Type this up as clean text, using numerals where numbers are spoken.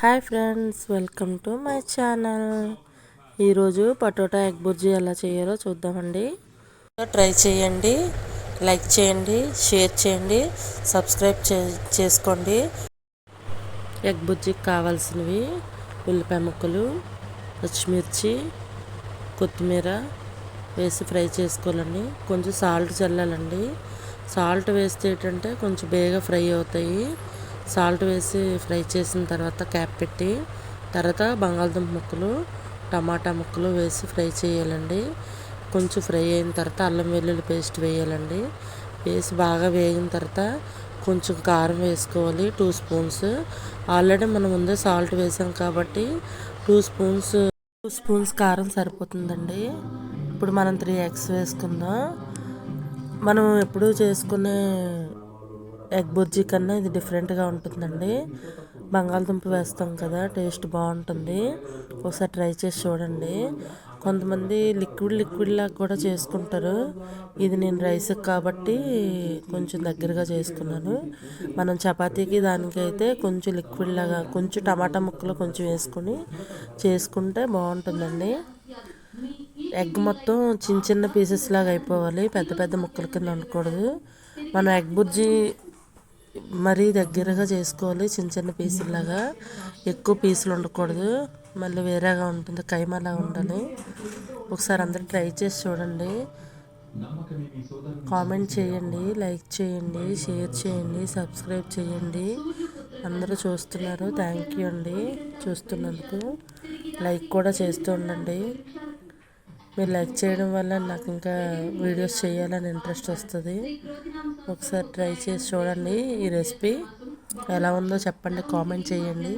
Hi friends, welcome to my channel. ఈరోజు పటోటా egg bhurji ఎలా చేయాలో చూద్దామండి. ట్రై చేయండి, లైక్ చేయండి, షేర్ చేయండి, సబ్స్క్రైబ్ చేసుకోండి. ఎగ్ బుర్జీకి కావాల్సినవి ఉల్లిపాయ ముక్కలు, పచ్చిమిర్చి, కొత్తిమీర వేసి ఫ్రై చేసుకోవాలండి. కొంచెం సాల్ట్ చల్లాలండి. సాల్ట్ వేస్తే ఏంటంటే కొంచెం బేగా ఫ్రై అవుతాయి. సాల్ట్ వేసి ఫ్రై చేసిన తర్వాత క్యాప్ పెట్టి తర్వాత బంగాళదుంప ముక్కలు, టమాటా ముక్కలు వేసి ఫ్రై చేయాలండి. కొంచెం ఫ్రై అయిన తర్వాత అల్లం వెల్లుల్లి పేస్ట్ వేయాలండి. వేసి బాగా వేగిన తర్వాత కొంచెం కారం వేసుకోవాలి, 2 స్పూన్స్. ఆల్రెడీ మనం ముందే సాల్ట్ వేసాం కాబట్టి 2 స్పూన్స్ కారం సరిపోతుందండి. ఇప్పుడు మనం 3 ఎగ్స్ వేసుకుందాం. మనం ఎప్పుడూ చేసుకునే ఎగ్ బుర్జీ కన్నా ఇది డిఫరెంట్గా ఉంటుందండి. బంగాళదుంప వేస్తాం కదా, టేస్ట్ బాగుంటుంది. ఒకసారి ట్రై చేసి చూడండి. కొంతమంది లిక్విడ్ లాగా కూడా చేసుకుంటారు. ఇది నేను రైస్కి కాబట్టి కొంచెం దగ్గరగా చేసుకున్నాను. మనం చపాతీకి దానికైతే కొంచెం లిక్విడ్ లాగా కొంచెం టమాటా ముక్కలు కొంచెం వేసుకొని చేసుకుంటే బాగుంటుందండి. ఎగ్ మొత్తం చిన్న చిన్న పీసెస్ లాగా అయిపోవాలి, పెద్ద పెద్ద ముక్కల కింద ఉండకూడదు. మనం ఎగ్ బుర్జీ మరీ దగ్గరగా చేసుకోవాలి, చిన్న చిన్న పీసుల్లాగా. ఎక్కువ పీసులు ఉండకూడదు, మళ్ళీ వేరేగా ఉంటుంది, కైమాలాగా ఉండాలి. ఒకసారి అందరూ ట్రై చేసి చూడండి. కామెంట్ చేయండి, లైక్ చేయండి, షేర్ చేయండి, సబ్స్క్రైబ్ చేయండి. అందరూ చూస్తున్నారు, థ్యాంక్ యూ అండి చూస్తున్నందుకు. లైక్ కూడా చేస్తూ ఉండండి. మీరు లైక్ చేయడం వల్ల నాకు ఇంకా వీడియోస్ చేయాలని ఇంట్రెస్ట్ వస్తుంది. ఒకసారి ట్రై చేసి చూడండి. ఈ రెసిపీ ఎలా ఉందో చెప్పండి, కామెంట్ చేయండి.